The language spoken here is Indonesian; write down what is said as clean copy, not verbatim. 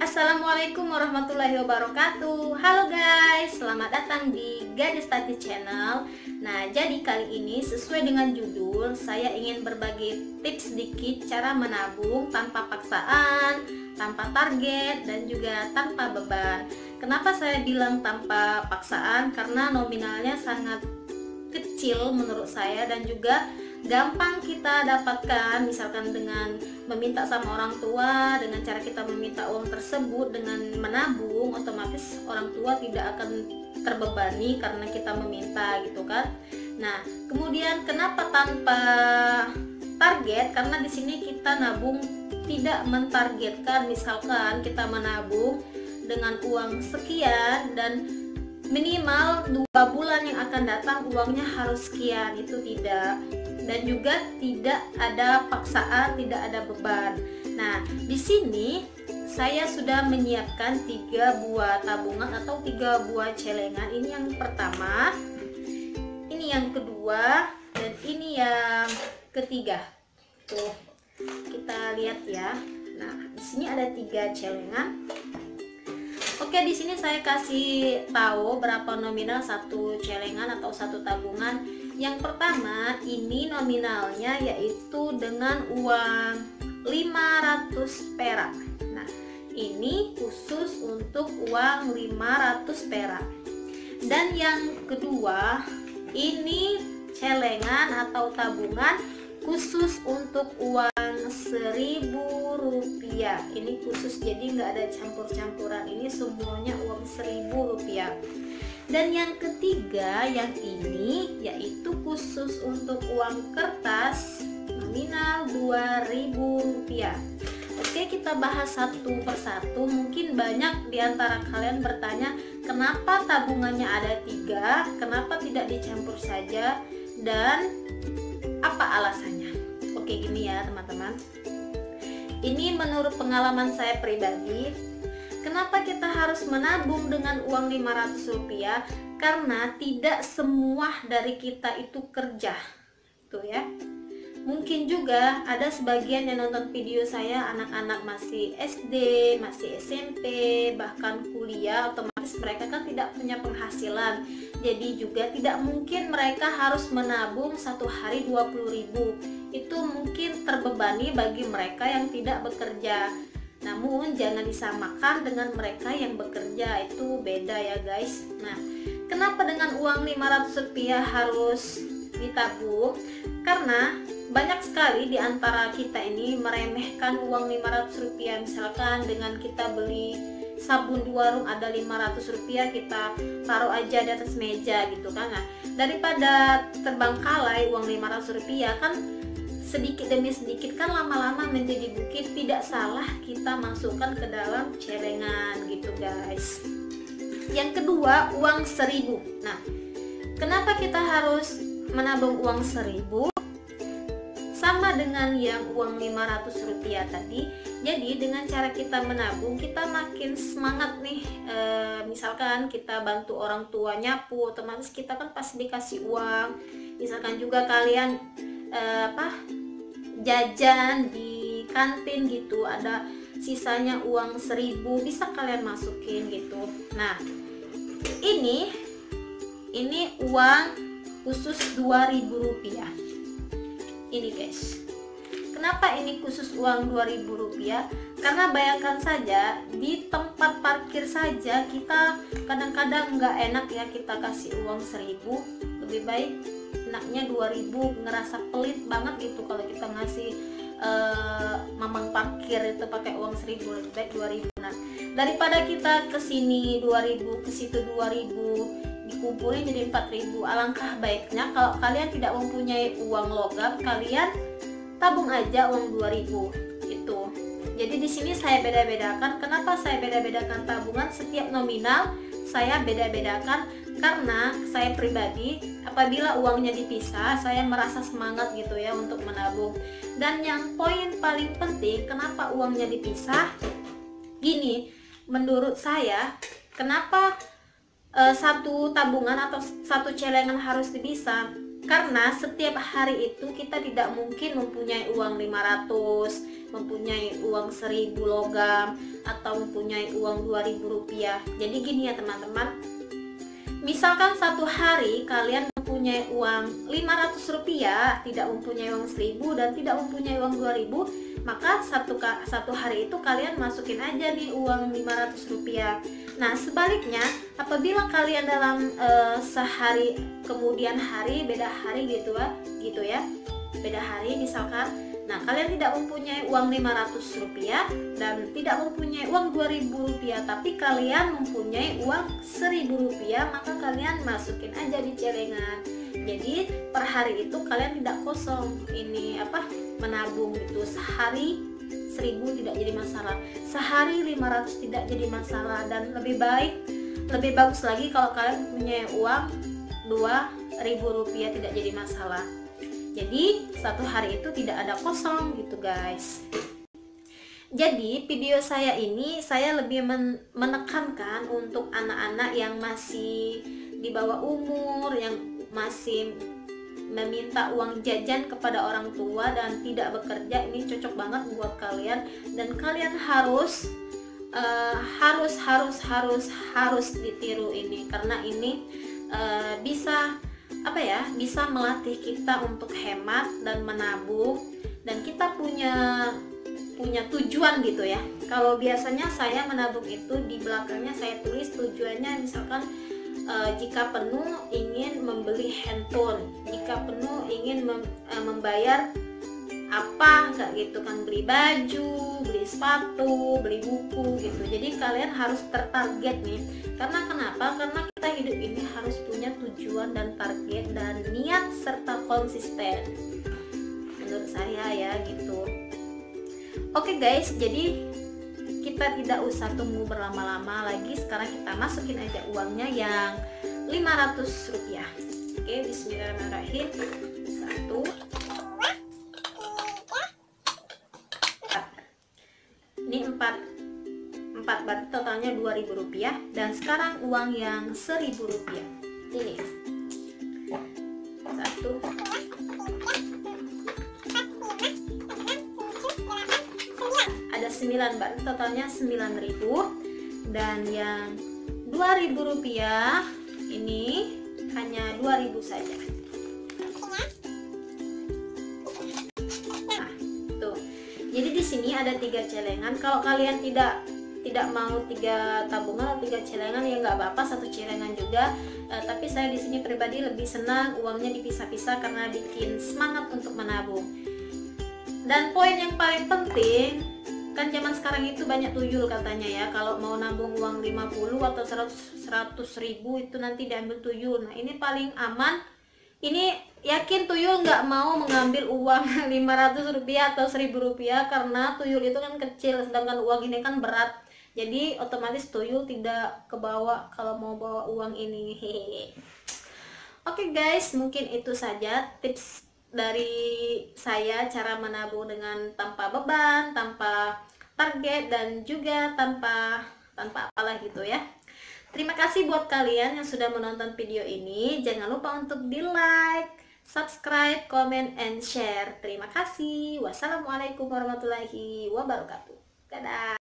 Assalamualaikum warahmatullahi wabarakatuh. Halo guys, selamat datang di Gadis Tati Channel. Nah, jadi kali ini sesuai dengan judul, saya ingin berbagi tips sedikit cara menabung tanpa paksaan, tanpa target, dan juga tanpa beban. Kenapa saya bilang tanpa paksaan? Karena nominalnya sangat kecil menurut saya dan juga gampang kita dapatkan, misalkan dengan meminta sama orang tua. Dengan cara kita meminta uang tersebut dengan menabung, otomatis orang tua tidak akan terbebani karena kita meminta gitu kan. Nah, kemudian kenapa tanpa target? Karena di sini kita nabung tidak mentargetkan, misalkan kita menabung dengan uang sekian dan minimal 2 bulan yang akan datang uangnya harus sekian, itu tidak. Dan juga tidak ada paksaan, tidak ada beban. Nah, di sini saya sudah menyiapkan 3 buah tabungan atau 3 buah celengan. Ini yang pertama, ini yang kedua, dan ini yang ketiga. Tuh, kita lihat ya. Nah, di sini ada 3 celengan. Oke, di sini saya kasih tahu berapa nominal satu celengan atau satu tabungan. Yang pertama, ini nominalnya yaitu dengan uang 500 perak. Nah, ini khusus untuk uang 500 perak. Dan yang kedua, ini celengan atau tabungan khusus untuk uang 1.000 rupiah. Ini khusus, jadi nggak ada campur-campuran, ini semuanya uang 1.000 rupiah. Dan yang ketiga, yang ini yaitu khusus untuk uang kertas nominal 2.000 rupiah. Oke, kita bahas satu persatu. Mungkin banyak di antara kalian bertanya, kenapa tabungannya ada 3, kenapa tidak dicampur saja, dan apa alasannya? Oke, gini ya teman-teman. Ini menurut pengalaman saya pribadi. Kenapa kita harus menabung dengan uang 500 rupiah? Karena tidak semua dari kita itu kerja, tuh ya. Mungkin juga ada sebagian yang nonton video saya anak-anak masih SD, masih SMP, bahkan kuliah. Otomatis mereka kan tidak punya penghasilan. Jadi juga tidak mungkin mereka harus menabung satu hari 20.000. Itu mungkin terbebani bagi mereka yang tidak bekerja. Namun jangan disamakan dengan mereka yang bekerja, itu beda ya guys. Nah, kenapa dengan uang 500 rupiah harus ditabung? Karena banyak sekali di antara kita ini meremehkan uang 500 rupiah. Misalkan dengan kita beli sabun di warung ada 500 rupiah, kita taruh aja di atas meja gitu kan. Nah, daripada terbengkalai uang 500 rupiah kan, sedikit demi sedikit kan lama-lama menjadi bukit. Tidak salah kita masukkan ke dalam celengan gitu guys. Yang kedua, uang 1.000. Nah, kenapa kita harus menabung uang 1.000? Sama dengan yang uang 500 rupiah tadi. Jadi dengan cara kita menabung, kita makin semangat nih. Misalkan kita bantu orang tua nyapu, otomatis kita kan pasti dikasih uang. Misalkan juga kalian jajan di kantin gitu, ada sisanya uang 1.000, bisa kalian masukin gitu. Nah, ini uang khusus 2.000 rupiah. Ini guys, kenapa ini khusus uang 2.000 rupiah? Karena bayangkan saja di tempat parkir saja kita kadang-kadang nggak enak ya kita kasih uang 1.000. Lebih baik enaknya 2.000, ngerasa pelit banget gitu kalau kita ngasih mamang parkir itu pakai uang 1.000, lebih baik 2.000. Nah, daripada kita kesini 2.000, ke situ 2.000, dikumpulin jadi 4.000. Alangkah baiknya kalau kalian tidak mempunyai uang logam, kalian tabung aja uang 2.000 itu. Jadi di sini saya beda-bedakan. Kenapa saya beda-bedakan tabungan? Setiap nominal saya beda-bedakan karena saya pribadi apabila uangnya dipisah, saya merasa semangat gitu ya untuk menabung. Dan yang poin paling penting, kenapa uangnya dipisah? Gini, menurut saya, kenapa satu tabungan atau satu celengan harus dipisah? Karena setiap hari itu kita tidak mungkin mempunyai uang 500, mempunyai uang 1000 logam, atau mempunyai uang 2000 rupiah. Jadi gini ya teman-teman, misalkan satu hari kalian mempunyai uang 500 rupiah, tidak mempunyai uang 1000 dan tidak mempunyai uang 2000, maka satu hari itu kalian masukin aja nih uang 500 rupiah. Nah sebaliknya, apabila kalian dalam sehari kemudian hari, beda hari gitu ya, beda hari misalkan, nah kalian tidak mempunyai uang 500 rupiah dan tidak mempunyai uang 2000 rupiah, tapi kalian mempunyai uang 1000 rupiah, maka kalian masukin aja di celengan. Jadi per hari itu kalian tidak kosong ini menabung gitu. Sehari 1000 tidak jadi masalah, sehari 500 tidak jadi masalah, dan lebih bagus lagi kalau kalian punya uang 2000 rupiah tidak jadi masalah. Jadi satu hari itu tidak ada kosong gitu guys. Jadi video saya ini saya lebih menekankan untuk anak-anak yang masih di bawah umur, yang masih meminta uang jajan kepada orang tua dan tidak bekerja. Ini cocok banget buat kalian, dan kalian harus ditiru ini, karena ini bisa melatih kita untuk hemat dan menabung, dan kita punya tujuan gitu ya. Kalau biasanya saya menabung itu di belakangnya saya tulis tujuannya, misalkan jika penuh ingin membeli handphone, jika penuh ingin membayar apa kayak gitu kan, beli baju, beli sepatu, beli buku gitu. Jadi kalian harus tertarget nih. Karena kenapa? Karena kita hidup ini harus punya tujuan dan target dan niat serta konsisten. Menurut saya ya gitu. Oke guys, jadi kita tidak usah tunggu berlama-lama lagi. Sekarang kita masukin aja uangnya yang 500 rupiah. Oke, bismillahirrahmanirrahim. 1, 4. Ini 4 berarti totalnya 2000 rupiah. Dan sekarang uang yang 1000 rupiah. Ini 1, ada 9, berarti totalnya 9000. Dan yang 2000 rupiah ini hanya 2000 saja. Nah, tuh. Jadi di sini ada 3 celengan. Kalau kalian tidak mau 3 tabungan atau 3 celengan ya nggak apa-apa, 1 celengan juga. Tapi saya di sini pribadi lebih senang uangnya dipisah-pisah karena bikin semangat untuk menabung. Dan poin yang paling penting, kan zaman sekarang itu banyak tuyul katanya ya, kalau mau nabung uang 50 atau 100 ribu itu nanti diambil tuyul. Nah ini paling aman. Ini yakin tuyul nggak mau mengambil uang 500 rupiah atau 1000 rupiah, karena tuyul itu kan kecil, sedangkan uang ini kan berat. Jadi otomatis tuyul tidak kebawa kalau mau bawa uang ini. Oke guys, mungkin itu saja tips dari saya, cara menabung dengan tanpa beban, tanpa target, dan juga tanpa apalah gitu ya. Terima kasih buat kalian yang sudah menonton video ini. Jangan lupa untuk di like, subscribe, comment, and share. Terima kasih. Wassalamualaikum warahmatullahi wabarakatuh. Dadah.